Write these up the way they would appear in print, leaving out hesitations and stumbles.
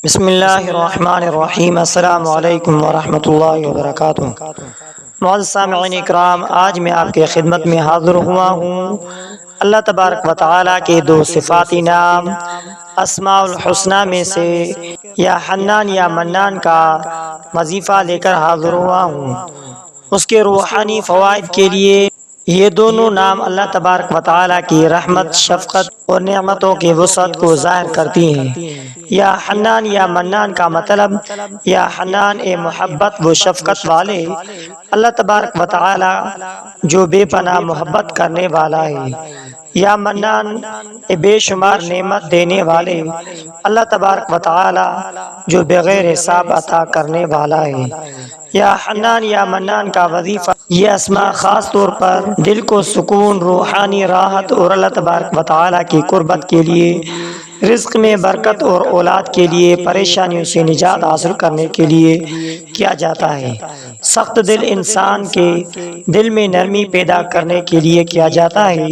بسم اللہ الرحمن الرحیم۔ السلام علیکم ورحمۃ اللہ وبرکاتہ۔ معزز سامعین اکرام، آج میں آپ کے خدمت میں حاضر ہوا ہوں اللہ تبارک و تعالیٰ کے دو صفاتی نام اسماء الحسنہ میں سے یا حنان یا منان کا وظیفہ لے کر حاضر ہوا ہوں۔ اس کے روحانی فوائد کے لیے یہ دونوں نام اللہ تبارک و تعالیٰ کی رحمت، شفقت اور نعمتوں کی وسعت کو ظاہر کرتی ہیں۔ یا حنان یا منان کا مطلب یا حنان اے محبت و شفقت والے، اللہ تبارک و تعالیٰ جو بے پناہ محبت کرنے والا ہے۔ یا منان اے بے شمار نعمت دینے والے، اللہ تبارک و تعالیٰ جو بغیر حساب عطا کرنے والا ہے۔ یا حنان یا منان کا وظیفہ، یہ اسماء خاص طور پر دل کو سکون، روحانی راحت اور اللہ تبارک و تعالیٰ کی قربت کے لیے، رزق میں برکت اور اولاد کے لیے، پریشانیوں سے نجات حاصل کرنے کے لیے کیا جاتا ہے۔ سخت دل انسان کے دل میں نرمی پیدا کرنے کے لیے کیا جاتا ہے،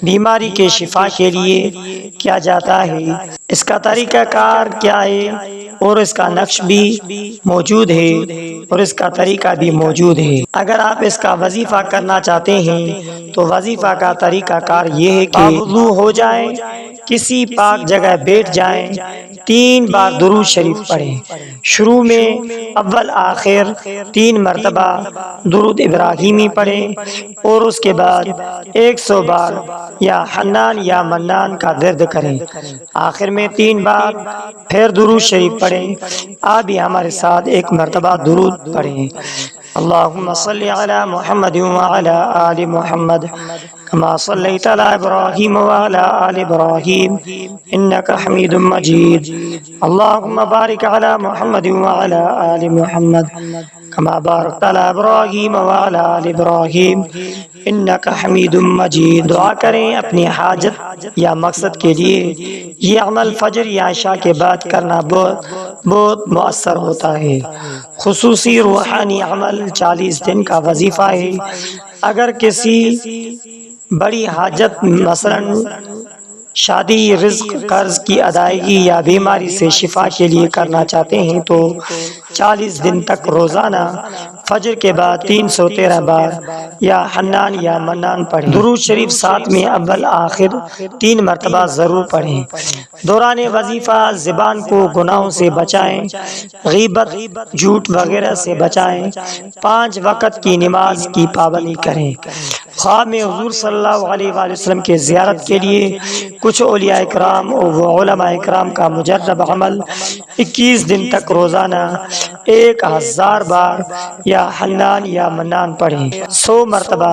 بیماری کے شفا کے لیے کیا جاتا ہے۔ اس کا طریقہ کار کیا ہے اور اس کا نقش بھی موجود ہے اور اس کا طریقہ بھی موجود ہے۔ اگر آپ اس کا وظیفہ کرنا چاہتے ہیں تو وظیفہ کا طریقہ کار یہ ہے کہ وضو ہو جائیں، کسی پاک جگہ بیٹھ جائیں، 3 بار درود شریف پڑھیں۔ شروع میں اول آخر 3 مرتبہ درود ابراہیمی پڑھیں اور اس کے بعد 100 بار یا حنان یا منان کا ورد کریں۔ آخر میں 3 بار پھر درود شریف پڑھیں۔ آپ بھی ہمارے ساتھ 1 مرتبہ درود پڑھیں۔ اللہم صلی علی محمد وعلی آل محمد کما صلیت علی ابراہیم وعلی آل ابراہیم انک حمید مجید۔ اللہم بارک علی محمد وعلی آل محمد کما بارکت علی ابراہیم وعلی آل ابراہیم انک حمید مجید۔ دعا کریں اپنی حاجت یا مقصد کے لیے۔ یہ عمل فجر یا عشاء کے بعد کرنا بہت مؤثر ہوتا ہے۔ خصوصی روحانی عمل 40 دن کا وظیفہ ہے۔ اگر کسی بڑی حاجت مثلا شادی، رزق، قرض کی ادائیگی یا بیماری سے شفا کے لیے کرنا چاہتے ہیں تو 40 دن تک روزانہ فجر کے بعد 313 بار یا حنان یا منان پڑھیں۔ درود شریف ساتھ میں اول آخر 3 مرتبہ ضرور پڑھیں۔ دوران وظیفہ زبان کو گناہوں سے بچائیں، غیبت، جھوٹ وغیرہ سے بچائیں۔ 5 وقت کی نماز کی پابندی کریں۔ خواب میں حضور صلی اللہ علیہ وآلہ وسلم کے زیارت کے لیے کچھ اولیاء اکرام و علماء اکرام کا مجرب عمل 21 دن تک روزانہ 1000 بار یا حنان یا منان پڑھیں۔ 100 مرتبہ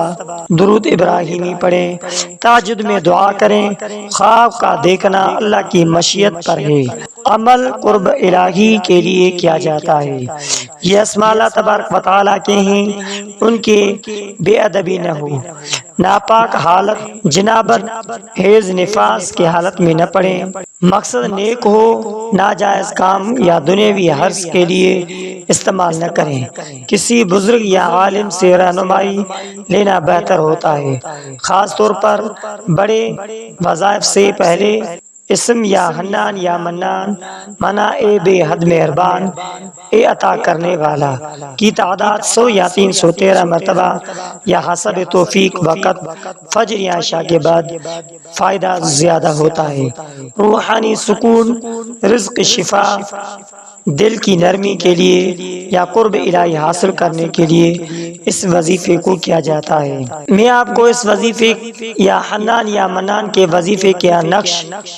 درود ابراہیمی پڑھیں۔ تہجد میں دعا کریں۔ خواب کا دیکھنا اللہ کی مشیت پر ہے۔ عمل قرب الہی کے لیے کیا جاتا ہے۔ یہ اسماء اللہ تبارک و تعالیٰ کے ہیں، ان کے بے ادبی نہ ہو، ناپاک حالت، جنابت، حیض، نفاس کے حالت میں نہ پڑھیں۔ مقصد نیک ہو، ناجائز کام یا دنیاوی حرص کے لیے استعمال نہ کریں۔ کسی بزرگ یا عالم سے رہنمائی لینا بہتر ہوتا ہے، خاص طور پر بڑے وظائف سے پہلے۔ اسم یا حنان یا منان منا اے بے حد مہربان، اے عطا کرنے والا کی تعداد 100 یا 313 مرتبہ یا حسب توفیق وقت فجر یا عشاء کے بعد فائدہ زیادہ ہوتا ہے۔ روحانی سکون، رزق، شفا، دل کی نرمی کے لیے یا قرب الہی حاصل کرنے کے لیے اس وظیفے کو کیا جاتا ہے۔ میں آپ کو اس وظیفے یا حنان یا منان کے وظیفے کے نقش،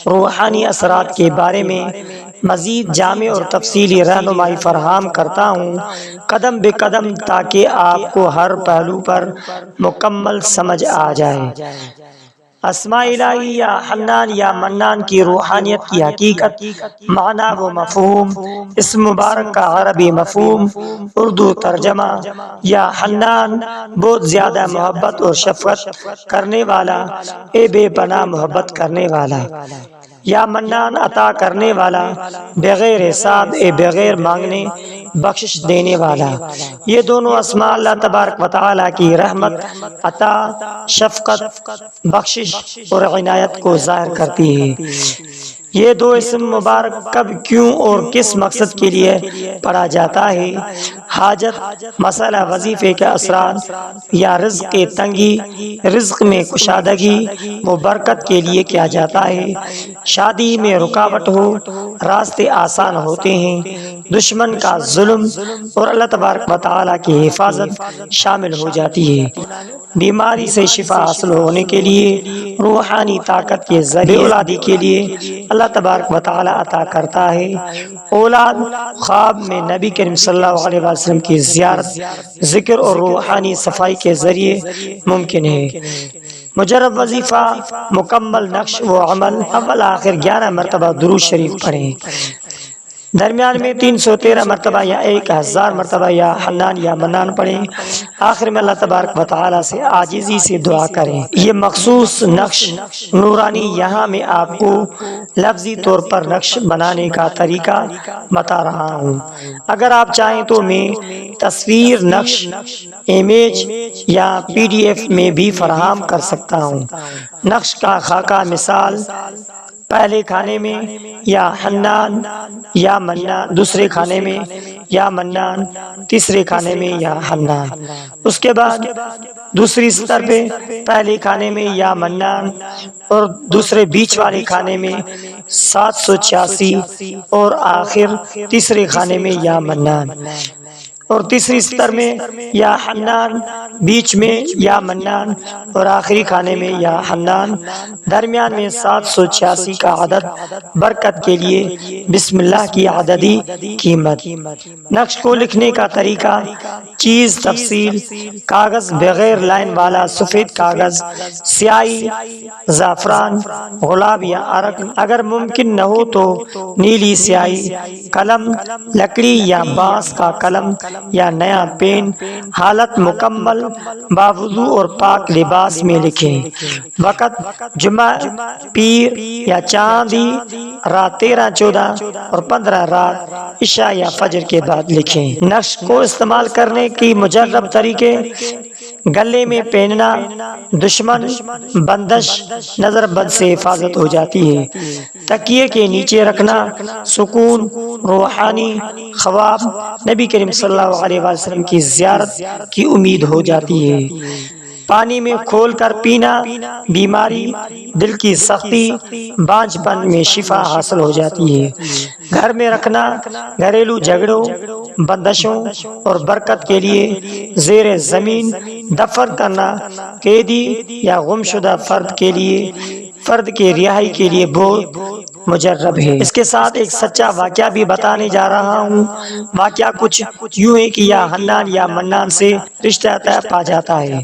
روحانی اثرات کے بارے میں مزید جامع اور تفصیلی رہنمائی فراہم کرتا ہوں قدم بے قدم، تاکہ آپ کو ہر پہلو پر مکمل سمجھ آ جائے۔ اسماء الہی یا حنان یا منان کی روحانیت کی حقیقت، معنی و مفہوم۔ اسم مبارک کا عربی مفہوم، اردو ترجمہ۔ یا حنان بہت زیادہ محبت اور شفقت کرنے والا، اے بے پناہ محبت کرنے والا۔ یا منان عطا کرنے والا، بغیر حساب، اے بغیر مانگنے بخشش دینے والا۔ یہ دونوں اسماء اللہ تبارک و تعالیٰ کی رحمت، عطا، شفقت، بخشش اور عنایت کو ظاہر کرتی ہے۔ یہ دو اسم مبارک کب، کیوں اور کس مقصد کے لیے پڑھا جاتا ہے؟ حاجت، مسئلہ وظیفے کے اثرات یا رزق کی تنگی، رزق میں کشادگی و برکت کے لیے کیا جاتا ہے۔ شادی میں رکاوٹ ہو، راستے آسان ہوتے ہیں، دشمن کا ظلم اور اللہ تبارک و تعالیٰ کی حفاظت شامل ہو جاتی ہے۔ بیماری سے شفا حاصل ہونے کے لیے، روحانی طاقت کے ذریعے اولادی کے لیے اللہ تبارک و تعالیٰ عطا کرتا ہے۔ اولاد خواب میں نبی کریم صلی اللہ علیہ وسلم کی زیارت، ذکر اور روحانی صفائی کے ذریعے ممکن ہے۔ مجرب وظیفہ، مکمل نقش و عمل، اول آخر 11 مرتبہ درود شریف پڑھیں، درمیان میں 313 مرتبہ یا 1000 مرتبہ یا حنان یا منان پڑھیں، آخر میں اللہ تبارک و تعالیٰ سے عاجزی سے دعا کریں۔ یہ مخصوص نقش نورانی، یہاں میں آپ کو لفظی طور پر نقش بنانے کا طریقہ بتا رہا ہوں، اگر آپ چاہیں تو میں تصویر نقش، امیج یا PDF میں بھی فراہم کر سکتا ہوں۔ نقش کا خاکہ مثال، پہلے کھانے میں یا حنان یا منان، دوسرے کھانے میں یا منان، تیسرے کھانے میں یا حنان۔ اس کے بعد دوسری سطر پہ پہلے کھانے میں یا منان اور دوسرے بیچ والے کھانے میں 786 اور آخر تیسرے کھانے میں یا منان، اور تیسری سطر میں یا حنان، بیچ میں یا منان اور آخری کھانے میں یا حنان، درمیان میں 786 کا عدد برکت کے لیے بسم اللہ کی عددی قیمت۔ نقش کو لکھنے کا طریقہ، چیز تفصیل، کاغذ بغیر لائن والا سفید کاغذ، سیاہی، زعفران، گلاب یا عرق، اگر ممکن نہ ہو تو نیلی سیاہی، قلم، لکڑی یا بانس کا قلم یا نیا پین، حالت مکمل باوضو اور پاک لباس میں لکھیں، وقت جمعہ، پیر یا چاندی، رات 13، 14 اور 15 رات عشاء یا فجر کے بعد لکھیں۔ نقش کو استعمال کرنے کی مجرب طریقے، گلے میں پہننا، دشمن، بندش، نظر بد سے حفاظت ہو جاتی ہے، تکیے کے نیچے رکھنا، سکون، روحانی خواب، نبی کریم صلی اللہ علیہ وسلم کی زیارت کی امید ہو جاتی ہے، پانی میں کھول کر پینا، بیماری، دل کی سختی، بانجھ پن میں شفا حاصل ہو جاتی ہے، گھر میں رکھنا، گھریلو جھگڑوں، بندشوں اور برکت کے لیے زیر زمین دفن کرنا، قیدی یا گمشدہ فرد کے لیے، فرد کے رہائی کے لیے بہت مجرب ہے۔ اس کے ساتھ ایک سچا واقعہ بھی بتانے جا رہا ہوں۔ واقعہ کچھ یوں ہے کہ یا حنان یا منان سے رشتہ طے پا جاتا ہے۔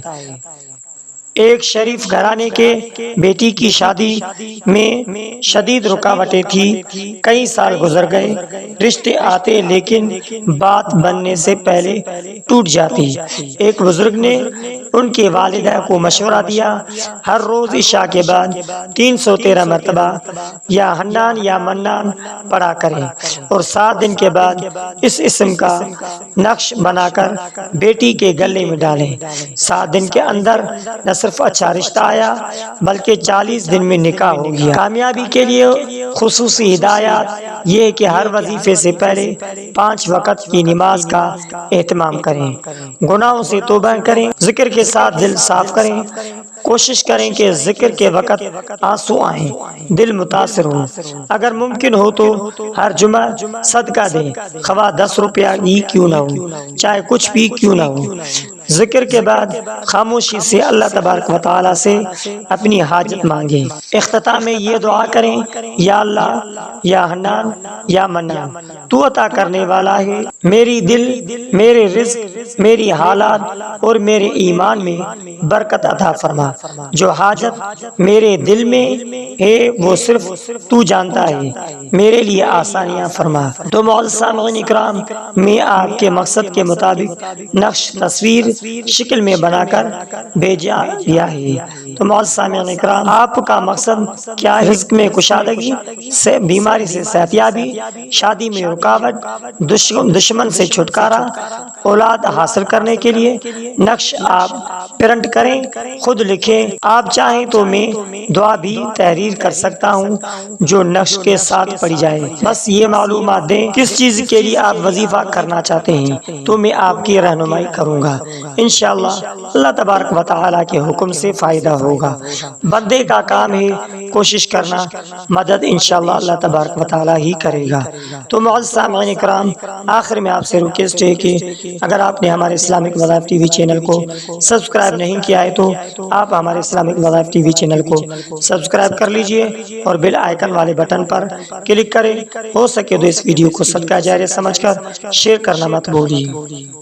ایک شریف گھرانے کے بیٹی کی شادی میں شدید رکاوٹیں تھیں، کئی سال گزر گئے، رشتے آتے لیکن بات بننے سے پہلے ٹوٹ جاتی۔ ایک بزرگ نے ان کے والدہ کو مشورہ دیا، ہر روز عشاء کے بعد 313 مرتبہ یا حنان یا منان پڑھا کریں اور 7 دن کے بعد اس اسم کا نقش بنا کر بیٹی کے گلے میں ڈالیں۔ 7 دن کے اندر نہ صرف اچھا رشتہ آیا بلکہ 40 دن میں نکاح ہو گیا۔ کامیابی کے لیے خصوصی ہدایات یہ ہے کہ ہر وظیفے سے پہلے 5 وقت کی نماز کا اہتمام کریں، گناہوں سے توبہ کریں، ذکر کے ساتھ دل صاف کریں، کوشش کریں کہ ذکر کے وقت آنسو آئیں، دل متاثر ہو، اگر ممکن ہو تو ہر جمعہ صدقہ دیں، خواہ 10 روپیہ ہی کیوں نہ ہو، چاہے کچھ بھی کیوں نہ ہو۔ ذکر کے بعد خاموشی سے اللہ تبارک و تعالیٰ سے اپنی حاجت مانگیں۔ اختتام میں یہ دعا کریں، یا اللہ، یا حنان، یا منان، تو عطا کرنے والا ہے، میری دل، میرے رزق، میری حالات اور میرے ایمان میں برکت عطا فرما، جو حاجت میرے دل میں ہے وہ صرف تو جانتا ہے، میرے لیے آسانیاں فرما۔ تو معزز سامعین اکرام، میں آپ کے مقصد کے مطابق نقش، تصویر شکل میں بنا کر بھیجا دیا ہے۔ تو معزز سامعین اکرام، آپ کا مقصد کیا ہے؟ رزق میں کشادگی، بیماری سے صحت یابی، شادی میں رکاوٹ، دشمن سے چھٹکارا، اولاد حاصل کرنے کے لیے نقش آپ پرنٹ کریں، خود لکھیں۔ آپ چاہیں تو میں دعا بھی تحریر کر سکتا ہوں جو نقش کے ساتھ پڑھی جائے۔ بس یہ معلومات دیں کس چیز کے لیے آپ وظیفہ کرنا چاہتے ہیں تو میں آپ کی رہنمائی کروں گا۔ انشاءاللہ اللہ تبارک و تعالیٰ کے حکم سے فائدہ ہوگا۔ بندے کا کام ہے کوشش کرنا، مدد انشاءاللہ اللہ تبارک و تعالیٰ ہی کرے گا۔ تو معزز سامعین اکرام، آخر میں آپ سے ریکویسٹ ہے کہ اگر آپ نے ہمارے اسلامک وظائف ٹی وی چینل کو سبسکرائب نہیں کیا ہے تو آپ ہمارے اسلامک وظائف ٹی وی چینل کو سبسکرائب کر لیجئے اور بیل آئیکن والے بٹن پر کلک کریں۔ ہو سکے تو اس ویڈیو کو صدقہ جاریہ سمجھ کر شیئر کرنا مت بھولیے۔